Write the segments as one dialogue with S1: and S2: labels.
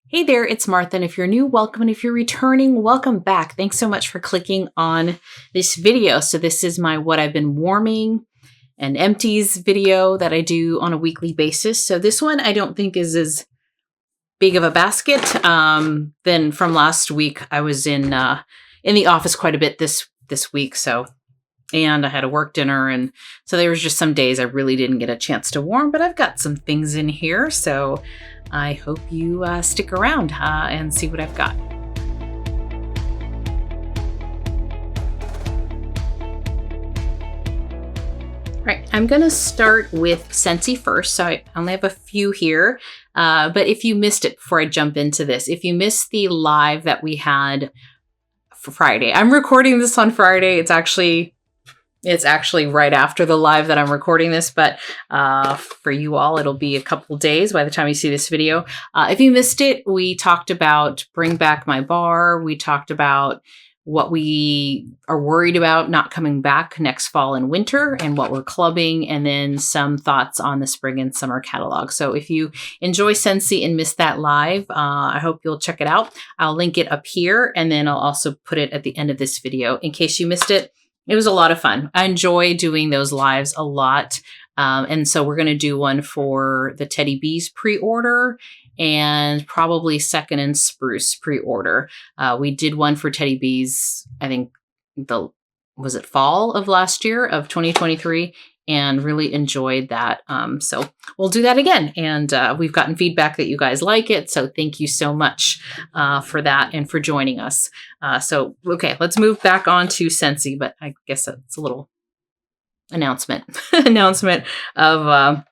S1: Hey there, it's Martha, and if you're new, welcome, and if you're returning, welcome back. Thanks so much for clicking on this video. So this is my What I've Been Warming and Empties video that I do on a weekly basis. So this one I don't think is as big of a basket than from last week. I was in the office quite a bit this week, and I had a work dinner, and so there was just some days I really didn't get a chance to warm, but I've got some things in here, so I hope you stick around and see what I've got. All right, I'm going to start with Scentsy first, so I only have a few here, but if you missed it before I jump into this, if you missed the live that we had for Friday, I'm recording this on Friday, it's actually right after the live that I'm recording this, but for you all, it'll be a couple days by the time you see this video. If you missed it, we talked about Bring Back My Bar. We talked about what we are worried about not coming back next fall and winter and what we're clubbing, and then some thoughts on the spring and summer catalog. So if you enjoy Scentsy and missed that live, I hope you'll check it out. I'll link it up here, and then I'll also put it at the end of this video in case you missed it. It was a lot of fun. I enjoy doing those lives a lot. And so we're going to do one for the Teddy Bees pre-order and probably Second and Spruce pre-order. We did one for Teddy Bees, I think was it fall of last year of 2023, and really enjoyed that. So we'll do that again. And we've gotten feedback that you guys like it. So thank you so much for that and for joining us. Okay, let's move back on to Scentsy, but I guess that's a little announcement of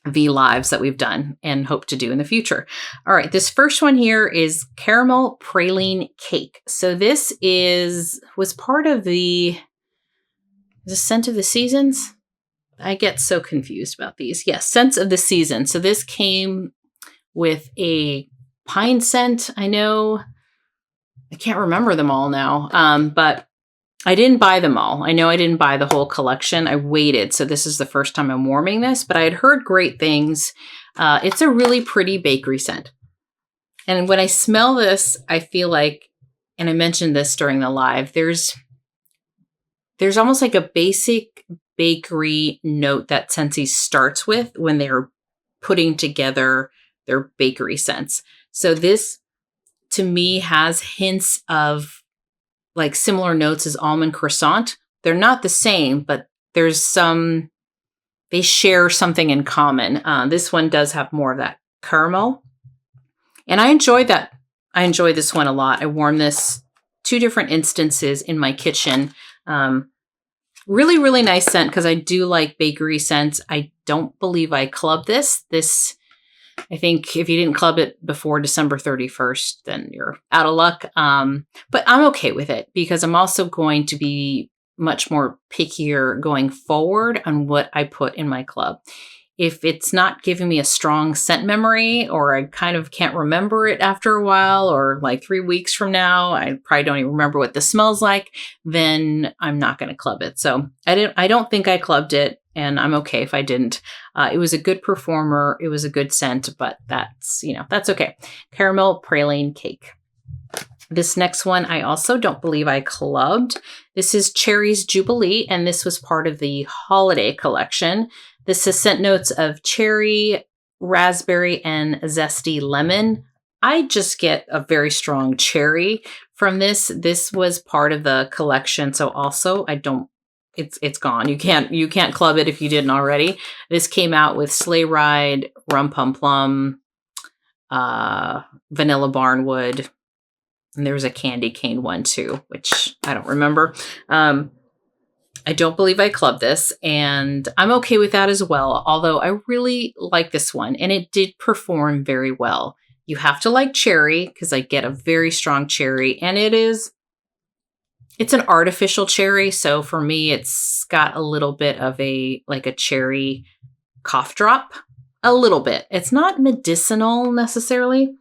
S1: the lives that we've done and hope to do in the future. All right, this first one here is Caramel Praline Cake. So this was part of the Scent of the Seasons. I get so confused about these. Yes, Scents of the Season. So this came with a pine scent. I can't remember them all now, but I didn't buy them all. I know I didn't buy the whole collection. I waited. So this is the first time I'm warming this, but I had heard great things. It's a really pretty bakery scent. And when I smell this, I feel like, and I mentioned this during the live, there's almost like a basic bakery note that Scentsy starts with when they're putting together their bakery scents. So this, to me, has hints of like similar notes as almond croissant. They're not the same, but they share something in common. This one does have more of that caramel. And I enjoyed that. I enjoy this one a lot. I warmed this 2 different instances in my kitchen. Really, really nice scent because I do like bakery scents. I don't believe I clubbed this. I think if you didn't club it before December 31st, then you're out of luck. But I'm okay with it because I'm also going to be much more pickier going forward on what I put in my club. If it's not giving me a strong scent memory, or I kind of can't remember it after a while, or like 3 weeks from now, I probably don't even remember what this smells like, then I'm not going to club it. So I don't think I clubbed it, and I'm okay if I didn't. It was a good performer. It was a good scent, but that's okay. Caramel Praline Cake. This next one, I also don't believe I clubbed. This is Cherries Jubilee, and this was part of the holiday collection. This has scent notes of cherry, raspberry, and zesty lemon. I just get a very strong cherry from this. This was part of the collection, so also it's gone. You can't club it if you didn't already. This came out with Sleigh Ride, Rum Pum Plum, Vanilla Barnwood, and there was a candy cane one too, which I don't remember. I don't believe I clubbed this, and I'm okay with that as well, although I really like this one, and it did perform very well. You have to like cherry, because I get a very strong cherry, and it's an artificial cherry, so for me, it's got a little bit of a cherry cough drop, a little bit. It's not medicinal necessarily,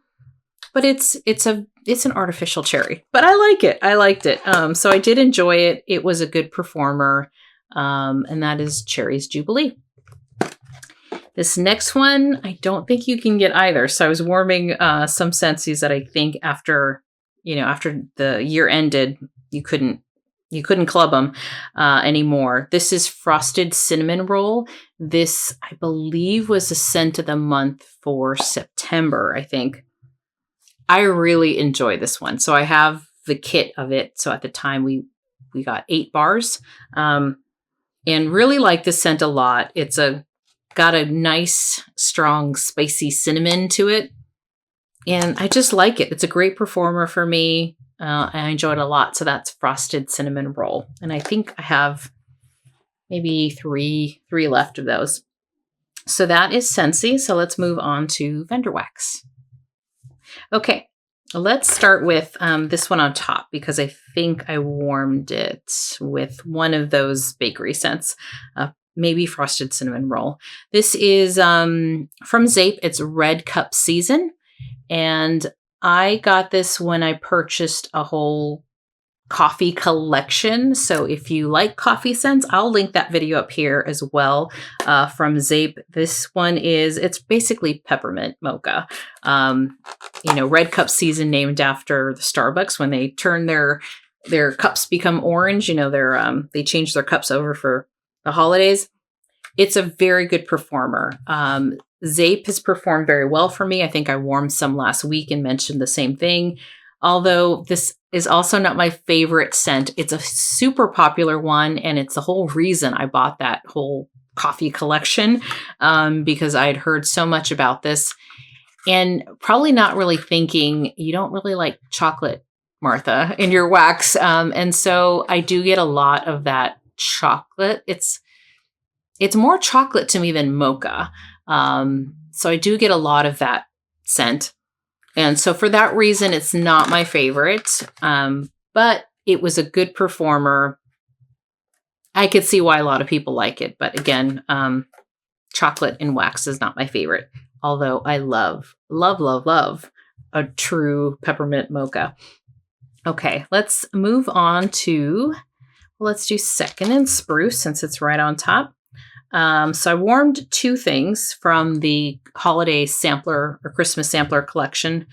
S1: but it's an artificial cherry, but I like it. I liked it. So I did enjoy it. It was a good performer. And that is Cherries Jubilee. This next one, I don't think you can get either. So I was warming some Scentsys that I think after the year ended, you couldn't club them anymore. This is Frosted Cinnamon Roll. This, I believe, was the scent of the month for September, I think. I really enjoy this one. So I have the kit of it. So at the time we got 8 bars and really like this scent a lot. It's got a nice, strong, spicy cinnamon to it. And I just like it. It's a great performer for me. I enjoy it a lot. So that's Frosted Cinnamon Roll. And I think I have maybe three left of those. So that is Scentsy. So let's move on to Vendor Wax. Okay, let's start with this one on top because I think I warmed it with one of those bakery scents, maybe Frosted Cinnamon Roll. This is from Zeep. It's Red Cup Season. And I got this when I purchased a whole coffee collection. So if you like coffee scents, I'll link that video up here as well from Zeep. This one it's basically peppermint mocha. Red Cup Season, named after the Starbucks when they turn their cups become orange. They change their cups over for the holidays. It's a very good performer. Zeep has performed very well for me. I think I warmed some last week and mentioned the same thing. Although this is also not my favorite scent. It's a super popular one, and it's the whole reason I bought that whole coffee collection because I had heard so much about this and probably not really thinking you don't really like chocolate, Martha, in your wax. And so I do get a lot of that chocolate. It's more chocolate to me than mocha. So I do get a lot of that scent. And so for that reason, it's not my favorite. But it was a good performer. I could see why a lot of people like it. But again, chocolate and wax is not my favorite. Although I love, love, love, love a true peppermint mocha. Okay, let's move on to, let's do Second and Spruce since it's right on top. So I warmed 2 things from the holiday sampler or Christmas sampler collection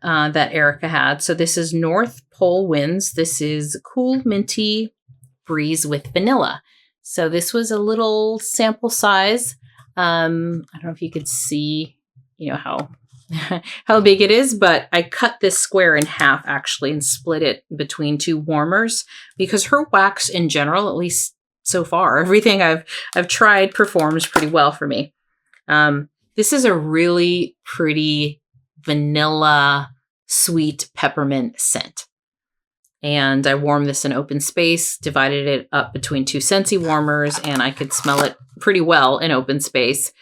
S1: that Erica had. So this is North Pole Winds. This is Cool Minty Breeze with Vanilla. So this was a little sample size. I don't know if you could see, how how big it is, but I cut this square in half actually and split it between 2 warmers because her wax in general, at least so far, everything I've tried performs pretty well for me. This is a really pretty vanilla, sweet peppermint scent. And I warmed this in open space, divided it up between 2 Scentsy warmers, and I could smell it pretty well in open space,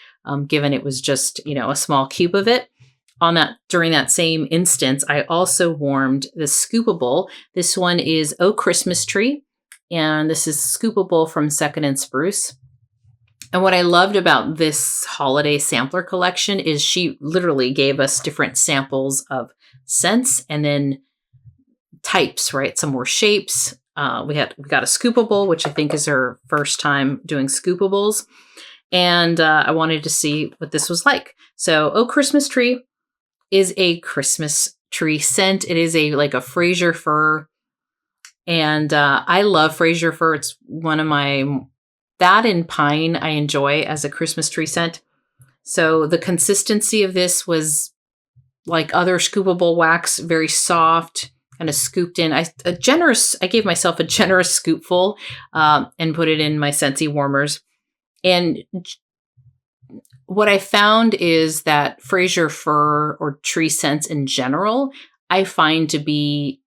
S1: given it was just, a small cube of it. During that same instance, I also warmed the Scoopable. This one is Oh Christmas Tree. And this is Scoopable from Second and Spruce. And what I loved about this holiday sampler collection is she literally gave us different samples of scents and then types, right? Some were shapes. We got a Scoopable, which I think is her first time doing Scoopables. And I wanted to see what this was like. So Oh Christmas Tree is a Christmas tree scent. It is like a Fraser fir. And I love Fraser fir. It's one of that and pine I enjoy as a Christmas tree scent. So the consistency of this was like other Scoopable wax, very soft, kind of scooped in. I gave myself a generous scoopful and put it in my Scentsy warmers. And what I found is that Fraser fir or tree scents in general, I find to be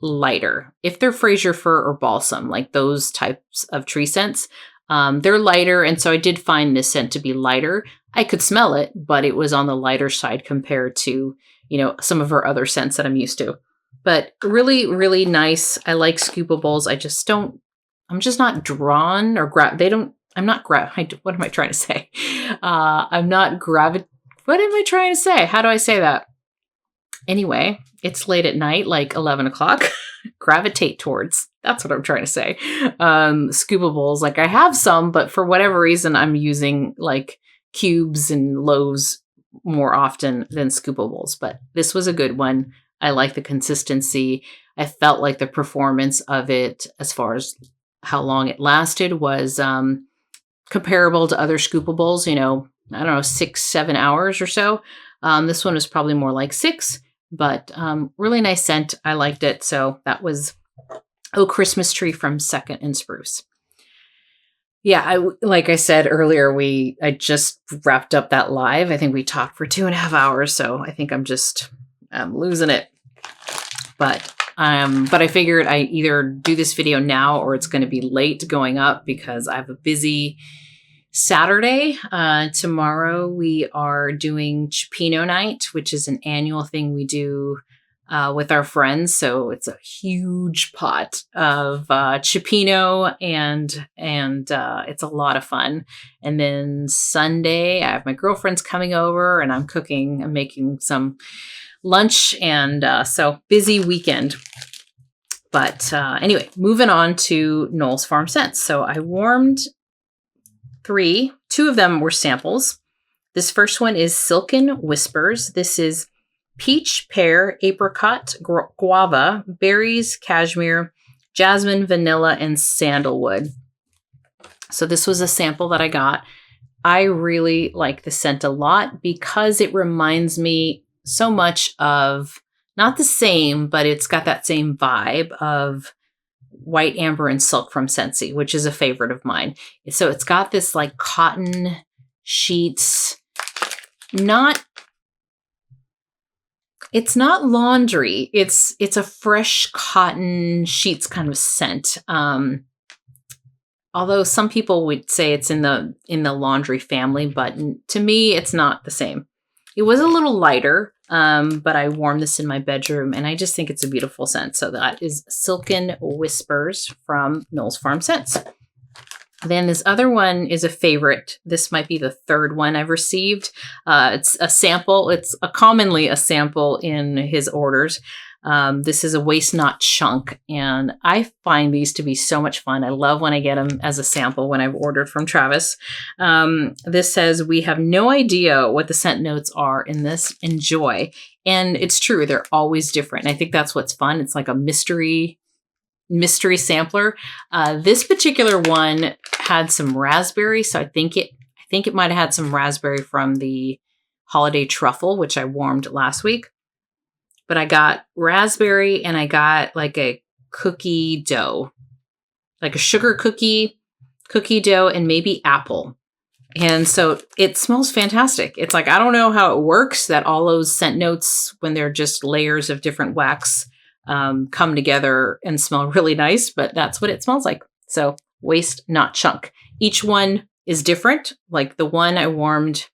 S1: lighter. If they're Fraser fir or balsam, like those types of tree scents, they're lighter. And so I did find this scent to be lighter. I could smell it, but it was on the lighter side compared to, some of her other scents that I'm used to. But really, really nice. I like Scoopables. I'm just not drawn or what am I trying to say? What am I trying to say? How do I say that? Anyway, it's late at night, like 11 o'clock. Gravitate towards. That's what I'm trying to say. Scoopables, like I have some, but for whatever reason, I'm using like cubes and loaves more often than scoopables, but this was a good one. I like the consistency. I felt like the performance of it, as far as how long it lasted, was comparable to other scoopables, you know, I don't know, 6-7 hours or so. This one was probably more like 6, but really nice scent. I liked it. So that was Oh Christmas Tree from Second and Spruce. Yeah, like I said earlier, I just wrapped up that live. I think we talked for 2.5 hours, so I think I'm losing it. But I figured I either do this video now or it's going to be late going up because I have a busy Saturday. Tomorrow we are doing Cioppino night, which is an annual thing we do with our friends. So it's a huge pot of Cioppino and it's a lot of fun. And then Sunday I have my girlfriends coming over and I'm making some lunch. And so busy weekend. But anyway, moving on to Knowles Farm Scents. So I warmed 3. 2 of them were samples. This first one is Silken Whispers. This is peach, pear, apricot, guava, berries, cashmere, jasmine, vanilla, and sandalwood. So this was a sample that I got. I really like the scent a lot because it reminds me so much of, not the same, but it's got that same vibe of White Amber and Silk from Scentsy, which is a favorite of mine. So it's got this like cotton sheets, it's not laundry. It's a fresh cotton sheets kind of scent. Although some people would say it's in the laundry family, but to me, it's not the same. It was a little lighter, but I warmed this in my bedroom, and I just think it's a beautiful scent. So that is Silken Whispers from Knowles Farm Scents. Then this other one is a favorite. This might be the 3rd one I've received. It's a sample. It's commonly a sample in his orders. This is a Waste Not Chunk, and I find these to be so much fun. I love when I get them as a sample when I've ordered from Travis. This says, we have no idea what the scent notes are in this. Enjoy. And it's true. They're always different. And I think that's what's fun. It's like a mystery sampler. This particular one had some raspberry, so I think it might have had some raspberry from the holiday truffle, which I warmed last week. But I got raspberry and I got like a cookie dough, like a sugar cookie dough, and maybe apple. And so it smells fantastic. It's like, I don't know how it works that all those scent notes, when they're just layers of different wax, come together and smell really nice, but that's what it smells like. So Waste Not Chunk. Each one is different. Like the one I warmed,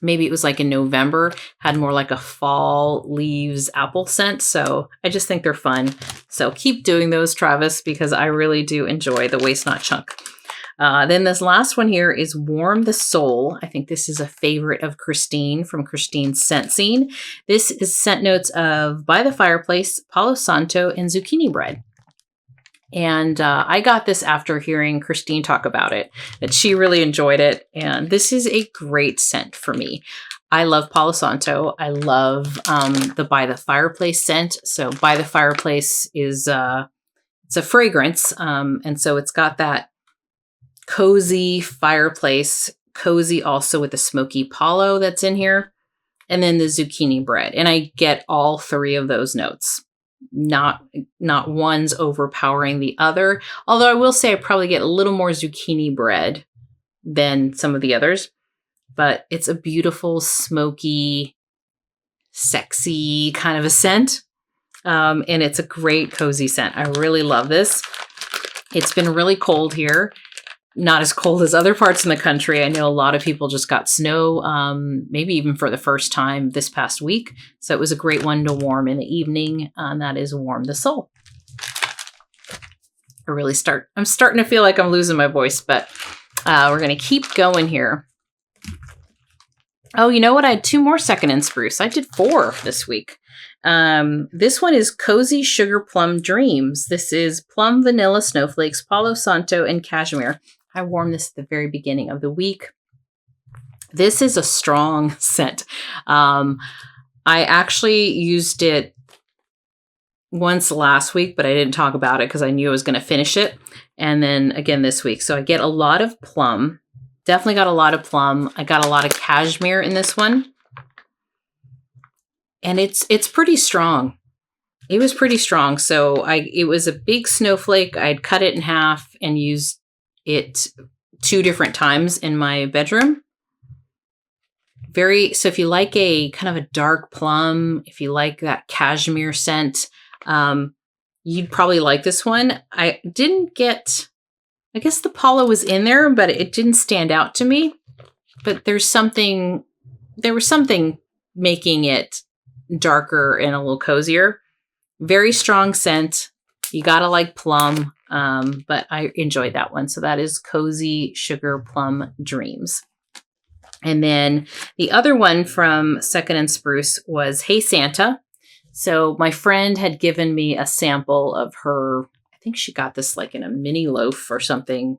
S1: maybe it was like in November, had more like a fall leaves apple scent. So I just think they're fun. So keep doing those, Travis, because I really do enjoy the Waste Not Chunk. Then this last one here is Warm the Soul. I think this is a favorite of Christine from Christine's Scent Scene. This is scent notes of By the Fireplace, Palo Santo, and zucchini bread. And I got this after hearing Christine talk about it, that she really enjoyed it. And this is a great scent for me. I love Palo Santo. I love the By the Fireplace scent. So By the Fireplace is it's a fragrance. And so it's got that cozy fireplace, cozy also with the smoky palo that's in here, and then the zucchini bread. And I get all 3 of those notes. Not one's overpowering the other. Although I will say I probably get a little more zucchini bread than some of the others. But it's a beautiful, smoky, sexy kind of a scent. And it's a great cozy scent. I really love this. It's been really cold here. Not as cold as other parts in the country. I know a lot of people just got snow, maybe even for the first time this past week. So it was a great one to warm in the evening. And that is Warm the Soul. I'm starting to feel like I'm losing my voice, but we're going to keep going here. Oh, you know what? I had 2 more Second and Spruce. I did 4 this week. This one is Cozy Sugar Plum Dreams. This is plum, vanilla, snowflakes, Palo Santo, and cashmere. I warmed this at the very beginning of the week. This is a strong scent. I actually used it once last week, but I didn't talk about it because I knew I was going to finish it. And then again this week. So I get a lot of plum. Definitely got a lot of plum. I got a lot of cashmere in this one. And it's pretty strong. It was pretty strong. So it was a big snowflake. I'd cut it in half and used it 2 different times in my bedroom. So if you like a kind of a dark plum, if you like that cashmere scent, you'd probably like this one. I guess the Paula was in there, but it didn't stand out to me. But there was something making it darker and a little cozier. Very strong scent. You gotta like plum, but I enjoyed that one. So that is Cozy Sugar Plum Dreams. And then the other one from Second and Spruce was Hey Santa. So my friend had given me a sample of her, I think she got this like in a mini loaf or something,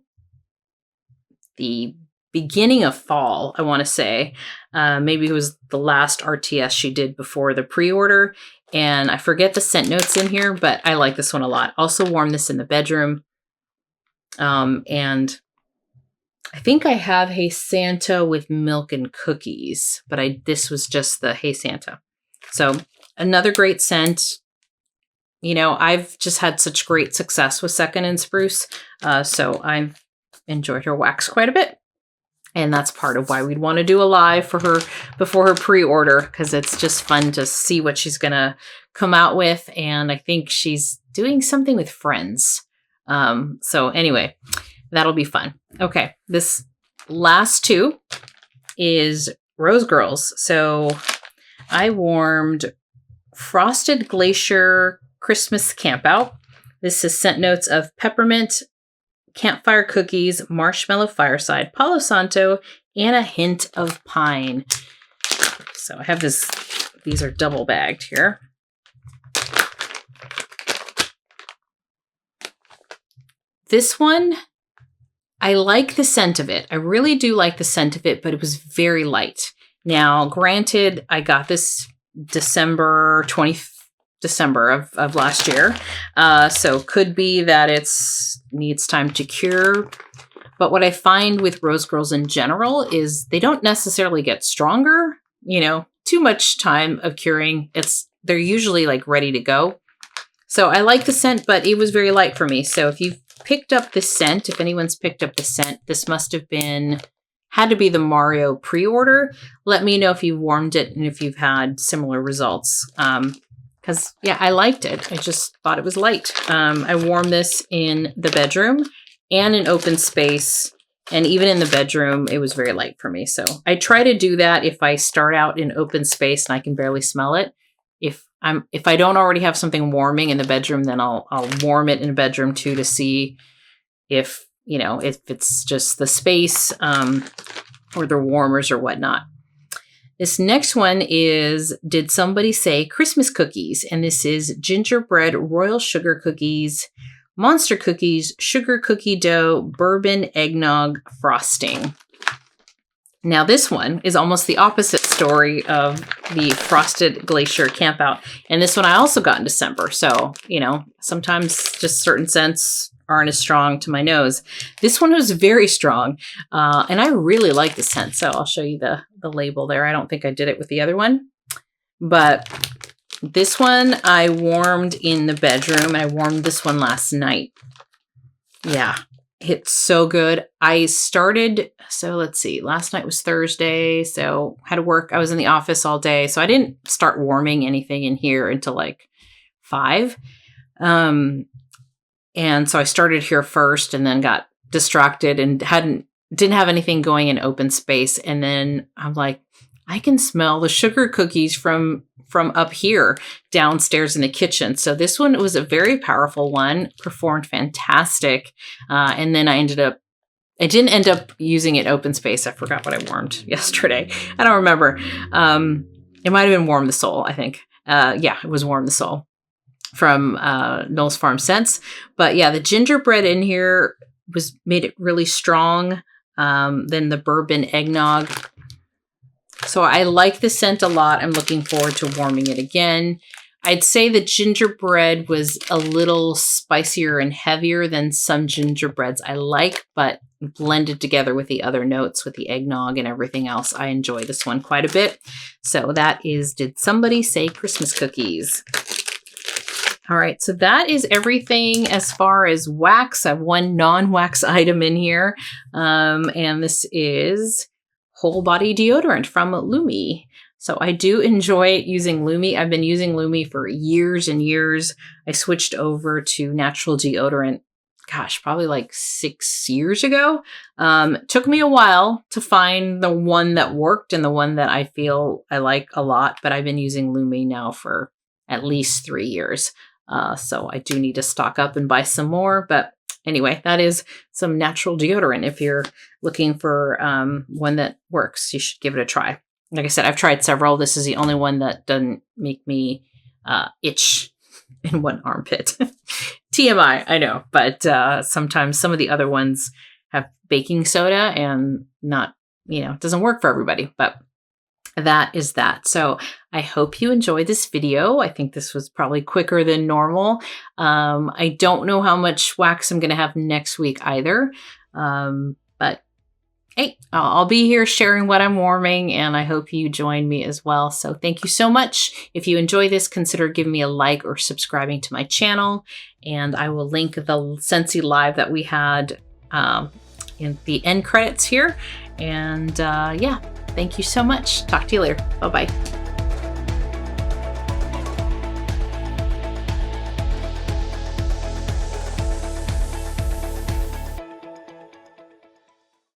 S1: the beginning of fall, I want to say. Maybe it was the last RTS she did before the pre-order. And I forget the scent notes in here, but I like this one a lot. Also warm this in the bedroom. And I think I have Hey Santa with milk and cookies, but this was just the Hey Santa. So another great scent. You know, I've just had such great success with Second and Spruce. So I've enjoyed her wax quite a bit. And that's part of why we'd want to do a live for her before her pre-order, because it's just fun to see what she's going to come out with. And I think she's doing something with friends. So anyway, that'll be fun. Okay, this last 2 is Rose Girls. So I warmed Frosted Glacier Christmas Campout. This is scent notes of peppermint, campfire cookies, marshmallow fireside, Palo Santo, and a hint of pine. So I have these are double bagged here. This one, I like the scent of it. I really do like the scent of it, but it was very light. Now, granted, I got this December of last year. So could be that needs time to cure. But what I find with Rose Girls in general is they don't necessarily get stronger. You know, too much time of curing. They're usually like ready to go. So I like the scent, but it was very light for me. So if you've picked up this scent, if anyone's picked up the scent, this must have had to be the Mario pre-order. Let me know if you warmed it and if you've had similar results. Because, yeah, I liked it. I just thought it was light. I warmed this in the bedroom and in open space. And even in the bedroom, it was very light for me. So I try to do that if I start out in open space and I can barely smell it. If I don't already have something warming in the bedroom, then I'll warm it in the bedroom too to see if it's just the space or the warmers or whatnot. This next one is Did Somebody Say Christmas Cookies? And this is gingerbread royal sugar cookies, monster cookies, sugar cookie dough, bourbon eggnog frosting. Now this one is almost the opposite story of the Frosted Glacier Campout. And this one I also got in December. So, sometimes just certain scents aren't as strong to my nose. This one was very strong. And I really like the scent. So I'll show you the label there. I don't think I did it with the other one. But this one I warmed in the bedroom. I warmed this one last night. Yeah. It's so good. I started, so let's see, last night was Thursday, so had to work. I was in the office all day, so I didn't start warming anything in here until like 5. And so I started here first and then got distracted and didn't have anything going in open space. And then I'm like, I can smell the sugar cookies from up here downstairs in the kitchen. So this one was a very powerful one, performed fantastic. And then I didn't end up using it open space. I forgot what I warmed yesterday. I don't remember. It might've been Warm the Soul, I think. Yeah, it was Warm the Soul from Knowles Farm Scents. But yeah, the gingerbread in here made it really strong. Then the bourbon eggnog So I like the scent a lot. I'm looking forward to warming it again. I'd say the gingerbread was a little spicier and heavier than some gingerbreads I like, but blended together with the other notes, with the eggnog and everything else, I enjoy this one quite a bit. So that is Did Somebody Say Christmas Cookies? All right, so that is everything as far as wax. I have one non-wax item in here, and this is whole body deodorant from Lume. So I do enjoy using Lume. I've been using Lume for years and years. I switched over to natural deodorant, gosh, probably like 6 years ago. Took me a while to find the one that worked and the one that I feel I like a lot, but I've been using Lume now for at least 3 years. So I do need to stock up and buy some more. But anyway, that is some natural deodorant. If you're looking for one that works, you should give it a try. Like I said, I've tried several. This is the only one that doesn't make me itch in one armpit. TMI, I know. But sometimes some of the other ones have baking soda and not, it doesn't work for everybody. But that is that. So I hope you enjoyed this video. I think this was probably quicker than normal. I don't know how much wax I'm going to have next week either. But hey, I'll be here sharing what I'm warming, and I hope you join me as well. So thank you so much. If you enjoy this, consider giving me a like or subscribing to my channel. And I will link the Scentsy live that we had in the end credits here. And yeah. Thank you so much. Talk to you later. Bye-bye.